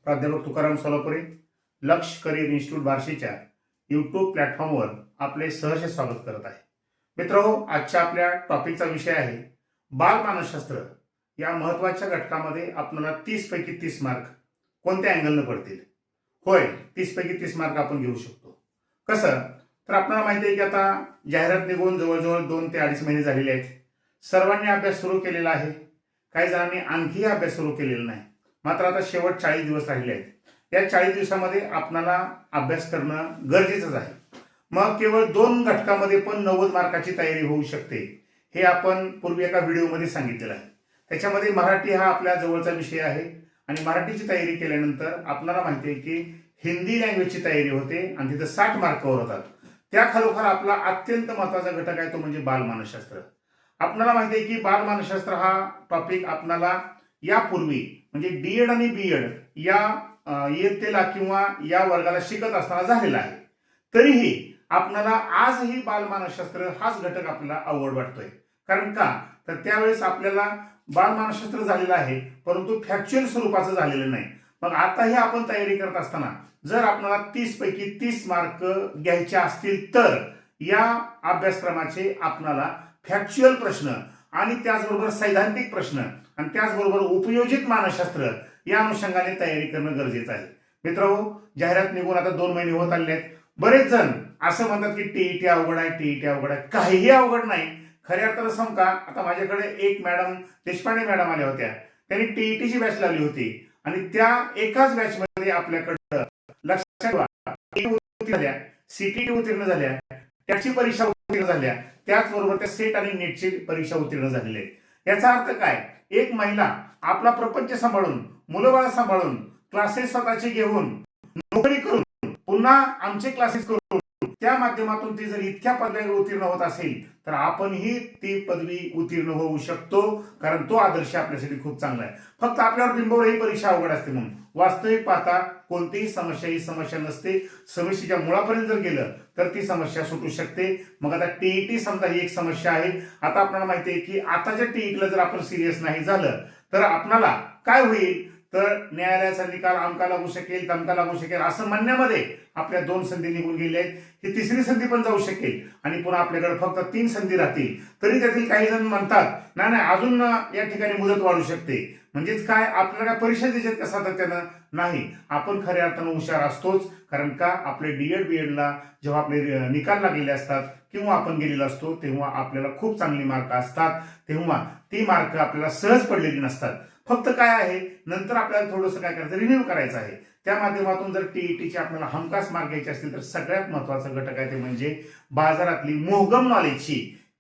प्राध्यापक तुकाराम सोलापुरे, लक्ष career institute बार्शीच्या YouTube प्लॅटफॉर्मवर आपले सहर्ष स्वागत करत आहे. मित्रांनो, आजच्या आपल्या टॉपिकचा विषय आहे बालमानसशास्त्र. या महत्वाच्या घटकामध्ये आपल्याला 30 पैकी 30 मार्क कोणत्या अँगलनं पडतील? होय, 30 पैकी 30 मार्क आपण घेऊ शकतो. कसं तर आपल्याला माहिती आहे की आता जाहिरात निघून जवळजवळ 2 ते 2.5 महिने झालेले आहेत. सर्वांनी अभ्यास सुरू केलेला आहे, काही जणांनी आणखी अभ्यास सुरू केलेला नाही. मात्र आता शेवट 40 दिवस राहिले आहेत. या 40 दिवसामध्ये आपल्याला अभ्यास करणं गरजेचंच आहे. मग केवळ 2 घटकामध्ये पण 90 मार्काची तयारी होऊ शकते, हे आपण पूर्वी एका व्हिडिओमध्ये सांगितलेलं आहे. त्याच्यामध्ये मराठी हा आपल्या जवळचा विषय आहे आणि मराठीची तयारी केल्यानंतर आपल्याला माहिती आहे की हिंदी लँग्वेजची तयारी होते आणि तिथं 60 मार्कावर होतात. त्या खालोखाल आपला अत्यंत महत्वाचा घटक आहे तो म्हणजे बालमानसशास्त्र. आपल्याला माहिती आहे की बालमानसशास्त्र हा टॉपिक आपल्याला यापूर्वी म्हणजे डीएड आणि बीएड या इयत्तेला किंवा या वर्गाला शिकत असताना झालेला आहे. तरीही आपल्याला आजही बालमानसशास्त्र हाच घटक आपल्याला अवघड वाटतोय. कारण का तर त्यावेळेस आपल्याला बालमानसशास्त्र झालेलं आहे, परंतु फॅक्च्युअल स्वरूपाचं झालेलं नाही. मग आताही आपण तयारी करत असताना जर आपल्याला 30 पैकी 30 मार्क घ्यायचे असतील तर या अभ्यासक्रमाचे आपल्याला फॅक्च्युअल प्रश्न आणि त्याचबरोबर सैद्धांतिक प्रश्न आणि त्याचबरोबर उपयोजित मानसशास्त्र या अनुषंगाने तयारी करणं गरजेचं आहे. मित्रांनो, जाहिरात निघून आता 2 महिने होत आले आहेत. बरेच जण असं म्हणतात की टीईटी अवघड आहे, टीईटी अवघड आहे. काहीही अवघड नाही. खऱ्या अर्थानं सांगू का, आता माझ्याकडे एक मॅडम देशपांडे मॅडम आल्या होत्या. त्यांनी टीईटीची बॅच लावली होती आणि त्या एकाच बॅचमध्ये आपल्याकडं लक्षात ठेवा सीटीटी उत्तीर्ण झाल्या, त्याची परीक्षा उत्तीर्ण झाल्या, त्याचबरोबर त्या सेट आणि नेटची परीक्षा उत्तीर्ण झालेली आहे. याचा अर्थ काय? एक महिला आपला प्रपंच सांभाळून, मुलंबाळ सांभाळून, क्लासेस स्वतःचे घेऊन, नोकरी करून, पुन्हा आमचे क्लासेस करून त्या माध्यमातून ती जर इतक्या पदव्या उत्तीर्ण होत असेल तर आपणही ती पदवी उत्तीर्ण होऊ शकतो. कारण तो आदर्श आपल्यासाठी खूप चांगला आहे. फक्त आपल्यावर बिंबवलं ही परीक्षा अवघड असते म्हणून. वास्तविक पाहता कोणतीही समस्या ही समस्या नसते. समस्येच्या मुळापर्यंत जर गेलं तर ती समस्या सुटू शकते. मग आता टीईटी समजा ही एक समस्या आहे. आता आपल्याला माहिती आहे की आताच्या टीईटीला जर आपण सिरियस नाही झालं तर आपल्याला काय होईल तर न्यायालयाचा निकाल आमका लागू शकेल, तमका लागू शकेल असं म्हणण्यामध्ये आपल्या 2 संधी निघून गेल्या आहेत. ही तिसरी संधी पण जाऊ शकेल आणि पुन्हा आपल्याकडे फक्त 3 संधी राहतील. तरी त्यातील काही जण म्हणतात नाही अजून या ठिकाणी मुदत वाढू शकते. म्हणजेच काय, आपल्याला काय परीक्षा द्यायच्यात का सातत्यानं? नाही. आपण खऱ्या अर्थानं हुशार असतोच. कारण का आपले डीएड बीएडला जेव्हा आपले निकाल लागलेले असतात किंवा आपण गेलेलो असतो तेव्हा आपल्याला खूप चांगली मार्क असतात. तेव्हा ती मार्क आपल्याला सहज पडलेली नसतात. फक्त काय आहे, नंतर आपल्याला थोडंसं काय करायचं, रिव्ह्यू करायचं आहे. त्या माध्यमातून जर टीईटीचे आपल्याला हमखास मार्क घ्यायचे असतील तर सगळ्यात महत्वाचा घटक आहे ते म्हणजे बाजारातली मोहगम नॉलेजची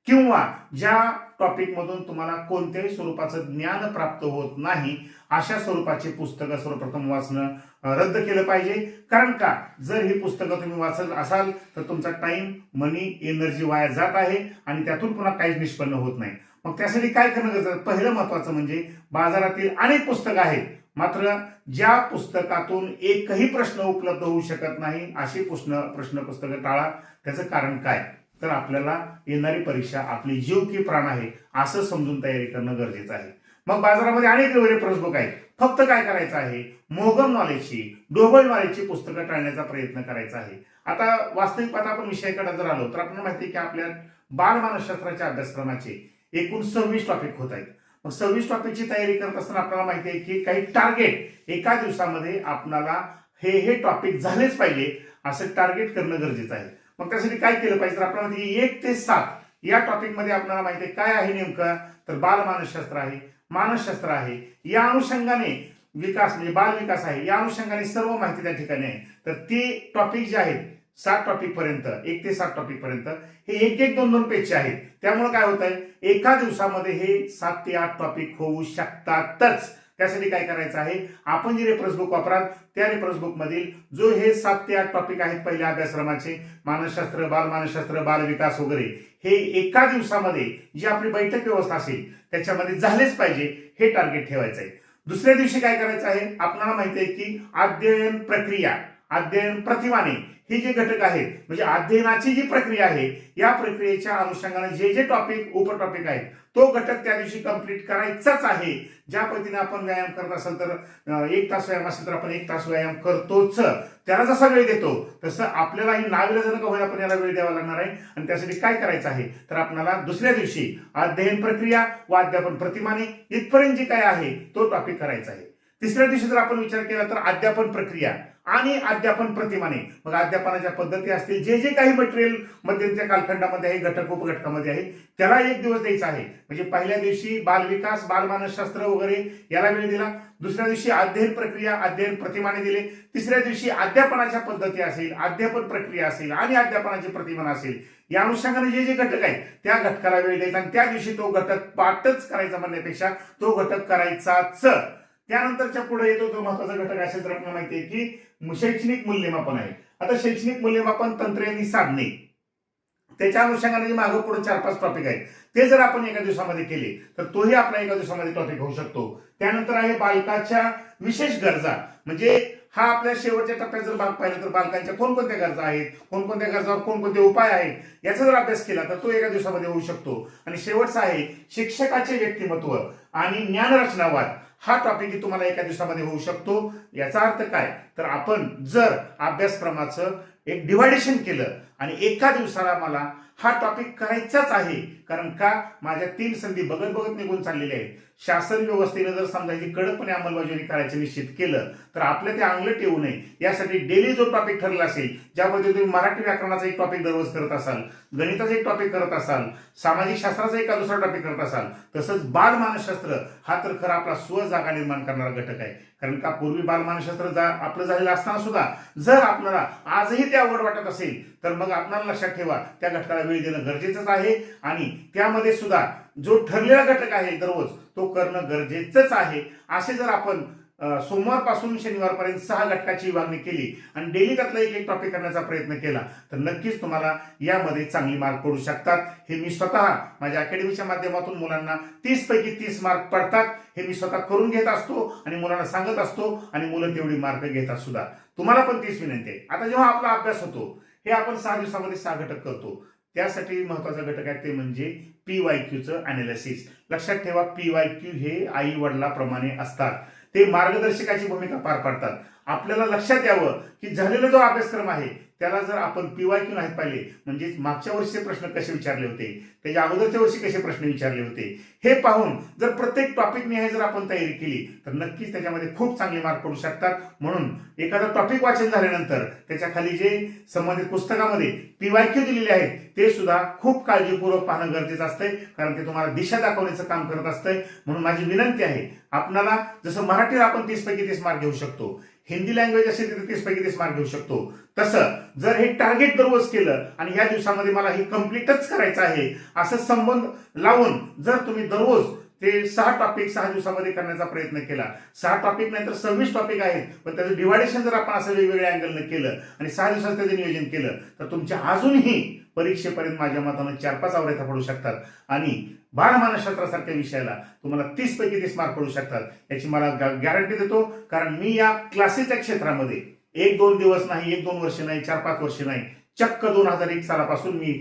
किंवा ज्या टॉपिक मधून तुम्हाला कोणत्याही स्वरूपाचं ज्ञान प्राप्त होत नाही अशा स्वरूपाची पुस्तकं सर्वप्रथम वाचणं रद्द केलं पाहिजे. कारण का जर ही पुस्तकं तुम्ही वाचत असाल तर तुमचा टाइम, मनी, एनर्जी वाया जात आहे आणि त्यातून पुन्हा काहीच निष्पन्न होत नाही. मग त्यासाठी काय करणं गरजेचं? पहिलं महत्वाचं म्हणजे बाजारातील अनेक पुस्तकं आहेत, मात्र ज्या पुस्तकातून एकही प्रश्न उपलब्ध होऊ शकत नाही अशी प्रश्न पुस्तकं टाळा. त्याचं कारण काय तर आपल्याला येणारी परीक्षा आपली जीव की प्राण आहे असं समजून तयारी करणं गरजेचं आहे. मग बाजारामध्ये अनेक रेफरन्स बुक आहेत. फक्त काय करायचं आहे, मोहगम नॉलेजची, डोबल नॉलेजची पुस्तकं टाळण्याचा प्रयत्न करायचा आहे. आता वास्तविक पाहता आपण विषयाकडे जर आलो तर आपल्याला माहिती आहे की आपल्या बालमानसशास्त्राच्या अभ्यासक्रमाचे एकूण 26 टॉपिक होत आहेत. मग 26 टॉपिकची तयारी करत असताना आपल्याला माहिती आहे की काही टार्गेट एका दिवसामध्ये आपल्याला हे टॉपिक झालेच पाहिजे असं टार्गेट करणं गरजेचं आहे. मग त्यासाठी काय केलं पाहिजे तर आपल्याला 1 ते 7 या टॉपिक मध्ये आपल्याला माहिती आहे काय आहे नेमकं तर बालमानसशास्त्र आहे, मानसशास्त्र आहे. या अनुषंगाने विकास म्हणजे बाल विकास आहे. या अनुषंगाने सर्व माहिती त्या ठिकाणी आहे. तर ते टॉपिक जे आहेत 7 टॉपिक पर्यंत, 1 ते 7 टॉपिक पर्यंत हे 1-1, 2-2 पेजचे आहेत. त्यामुळे काय होत आहे, एका दिवसामध्ये हे 7 ते 8 टॉपिक होऊ शकतातच. त्यासाठी काय करायचं आहे, आपण जे रेफरन्स बुक वापराल त्या रेफरन्स बुक मधील जो हे 7 ते 8 टॉपिक आहेत पहिल्या अभ्यासक्रमाचे, मानसशास्त्र, बालमानसशास्त्र, बालविकास वगैरे, हे एका दिवसामध्ये जी आपली बैठक व्यवस्था असेल त्याच्यामध्ये झालेच पाहिजे हे टार्गेट ठेवायचं आहे. दुसऱ्या दिवशी काय करायचं आहे, आपल्याला माहिती आहे की अध्ययन प्रक्रिया, अध्ययन प्रतिमाने हे जे घटक आहेत म्हणजे अध्ययनाची जी प्रक्रिया आहे या प्रक्रियेच्या अनुषंगाने जे जे टॉपिक उपटॉपिक आहेत तो घटक त्या दिवशी कंप्लीट करायचाच आहे. ज्या पद्धतीने आपण व्यायाम करत असाल तर 1 तास व्यायाम असेल तर आपण 1 तास व्यायाम करतोच, त्याला जसा वेळ देतो तसं आपल्यालाही नाविलाजानं का होईना आपण याला वेळ द्यावा लागणार आहे. आणि त्यासाठी काय करायचं आहे तर आपल्याला दुसऱ्या दिवशी अध्ययन प्रक्रिया व अध्यापन प्रतिमाने इथपर्यंत जे काय आहे तो टॉपिक करायचा आहे. तिसऱ्या दिवशी जर आपण विचार केला तर अध्यापन प्रक्रिया आणि अध्यापन प्रतिमाने, मग अध्यापनाच्या पद्धती असतील, जे जे काही मटेरियल मध्यंतच्या कालखंडामध्ये आहे, घटक उपघटकामध्ये आहे, त्याला 1 दिवस द्यायचा आहे. म्हणजे पहिल्या दिवशी बालविकास, बालमानसशास्त्र वगैरे याला वेळ दिला, दुसऱ्या दिवशी अध्ययन प्रक्रिया, अध्ययन प्रतिमाने दिले, तिसऱ्या दिवशी अध्यापनाच्या पद्धती असेल, अध्यापन प्रक्रिया असेल आणि अध्यापनाचे प्रतिमान असेल, या अनुषंगाने जे जे घटक आहेत त्या घटकाला वेळ द्यायचा आणि त्या दिवशी तो घटक पाठच करायचा म्हणण्यापेक्षा तो घटक करायचाच. त्यानंतरच्या पुढे येतो तो महत्वाचा घटक असेल तर आपल्याला माहिती आहे की शैक्षणिक मूल्यमापन आहे. आता शैक्षणिक मूल्यमापन तंत्रे आणि साधने, त्याच्या अनुषंगाने जे मागे पुढे 4-5 टॉपिक आहेत ते जर आपण एका दिवसामध्ये केले तर तोही आपला एका दिवसामध्ये टॉपिक होऊ शकतो. त्यानंतर आहे बालकाच्या विशेष गरजा, म्हणजे हा आपल्या शेवटच्या टप्प्यात जर भाग पाहिला तर बालकांच्या कोणकोणत्या गरजा आहेत, कोणकोणत्या गरजावर कोणकोणते उपाय आहेत याचा जर अभ्यास केला तर तो एका दिवसामध्ये होऊ शकतो. आणि शेवटचा आहे शिक्षकाचे व्यक्तिमत्व आणि ज्ञानरचनावाद, हा टॉपिक तुम्हाला एका दिवसामध्ये होऊ शकतो. याचा अर्थ काय तर आपण जर अभ्यासक्रमाचं एक डिव्हायडेशन केलं आणि एका दिवसाला मला हा टॉपिक करायचाच आहे, कारण का माझ्या 3 संधी बघत बघत निघून चाललेल्या आहेत. शासन व्यवस्थेने जर समजायची कडकपणे अंमलबजावणी करायचं निश्चित केलं तर आपल्या ते अंगलट येऊ नये यासाठी डेली जो टॉपिक ठरला असेल, ज्यामध्ये तुम्ही मराठी व्याकरणाचा एक टॉपिक दररोज करत असाल, गणिताचा एक टॉपिक करत असाल, सामाजिक शास्त्राचा एक दुसरा टॉपिक करत असाल, तसंच बालमानसशास्त्र हा तर खरा आपला स्वजागा निर्माण करणारा घटक आहे. कारण का पूर्वी बालमानसशास्त्र आपलं झालेलं असताना सुद्धा जर आपल्याला आजही ते आवड वाटत असेल तर मग आपल्याला लक्षात ठेवा त्या घटकाला वेळ देणं गरजेचंच आहे. आणि त्यामध्ये सुद्धा जो ठरलेला घटक आहे दररोज तो करणं गरजेचंच आहे. असे जर आपण सोमवारपासून शनिवारपर्यंत 6 घटकाची विभागणी केली आणि डेली त्यातला एक टॉपिक करण्याचा प्रयत्न केला तर नक्कीच तुम्हाला यामध्ये चांगली मार्क पडू शकतात. हे मी स्वतः माझ्या अकॅडमीच्या माध्यमातून मुलांना 30 पैकी 30 मार्क पडतात हे मी स्वतः करून घेत असतो आणि मुलांना सांगत असतो आणि मुलं तेवढी मार्क घेतात सुद्धा. तुम्हाला पण तीच विनंती आहे. आता जेव्हा आपला अभ्यास होतो हे आपण 6 दिवसामध्ये 6 घटक करतो, त्यासाठी महत्वाचा घटक आहे ते म्हणजे PYQचं अनालिसिस. लक्षात ठेवा PYQ हे आई वडिलाप्रमाणे असतात, ते मार्गदर्शकाची भूमिका पार पाडतात. आपल्याला लक्षात यावं की झालेला जो अभ्यासक्रम आहे त्याला जर आपण PYQ नाहीत पाहिले, म्हणजे मागच्या वर्षीचे प्रश्न कसे विचारले होते, त्याच्या अगोदरच्या वर्षी कसे प्रश्न विचारले होते हे पाहून जर प्रत्येक टॉपिक निहाय जर आपण तयारी केली तर नक्कीच त्याच्यामध्ये खूप चांगले मार्क पडू शकतात. म्हणून एखादा टॉपिक वाचन झाल्यानंतर त्याच्या खाली जे संबंधित पुस्तकामध्ये PYQ दिलेले आहेत ते सुद्धा खूप काळजीपूर्वक पाहणं गरजेचं असतंय, कारण ते तुम्हाला दिशा दाखवण्याचं काम करत असतंय. म्हणून माझी विनंती आहे आपल्याला, जसं मराठीला आपण 30 पैकी 30 मार्क घेऊ शकतो, हिंदी लँग्वेज असेल तर 30 पैकी 30 मार्क घेऊ शकतो, तसं जर हे टार्गेट दररोज केलं आणि या दिवसामध्ये मला हे कम्प्लीटच करायचं आहे असं संबंध लावून जर तुम्ही दररोज ते 6 टॉपिक 6 दिवसामध्ये करण्याचा प्रयत्न केला, 6 टॉपिक नंतर 26 टॉपिक आहेत, पण त्याचं डिव्हायडेशन जर आपण असं वेगवेगळ्या अँगलनं केलं आणि 6 दिवसात त्याचं नियोजन केलं तर तुमच्या अजूनही परीक्षेपर्यंत माझ्या मतानं 4-5 आवरेता पडू शकतात आणि बालमानसशास्त्रासारख्या विषयाला तुम्हाला 30 पैकी 30 मार्क पडू शकतात याची मला गॅरंटी देतो. कारण मी या क्लासेसच्या क्षेत्रामध्ये 1-2 दिवस नाही, 1-2 वर्ष नाही, 4-5 वर्ष नाही, चक्क 2001 सालापासून मी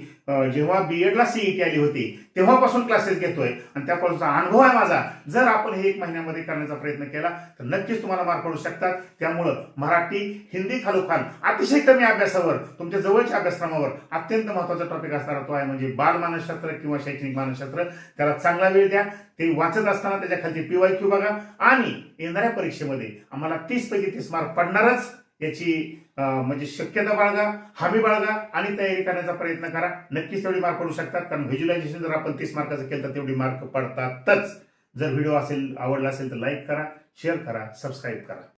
जेव्हा BEdला CET आली होती तेव्हापासून क्लासेस घेतोय आणि त्यापासूनचा अनुभव आहे माझा. जर आपण हे 1 महिन्यामध्ये करण्याचा प्रयत्न केला तर नक्कीच तुम्हाला मार्क पडू शकतात. त्यामुळं मराठी, हिंदी खालोखाल अतिशय कमी अभ्यासावर, तुमच्या जवळच्या अभ्यासक्रमावर अत्यंत महत्वाचा टॉपिक असणारा तो आहे म्हणजे बालमानसशास्त्र किंवा शैक्षणिक मानसशास्त्र. त्याला चांगला वेळ द्या. ते वाचत असताना त्याच्या खालची PYQ बघा आणि येणाऱ्या परीक्षेमध्ये आम्हाला 30 पैकी 30 मार्क पडणारच याची म्हणजे शक्यता बाळगा, हमी बाळगा आणि तयारी करण्याचा प्रयत्न करा. नक्कीच तेवढी मार्क पडू शकतात, कारण व्हिज्युअलायझेशन जर आपण 30 मार्काचं केलं तर तेवढी मार्क पडतातच. जर व्हिडिओ आवडला असेल तर लाईक करा, शेअर करा, सबस्क्राईब करा.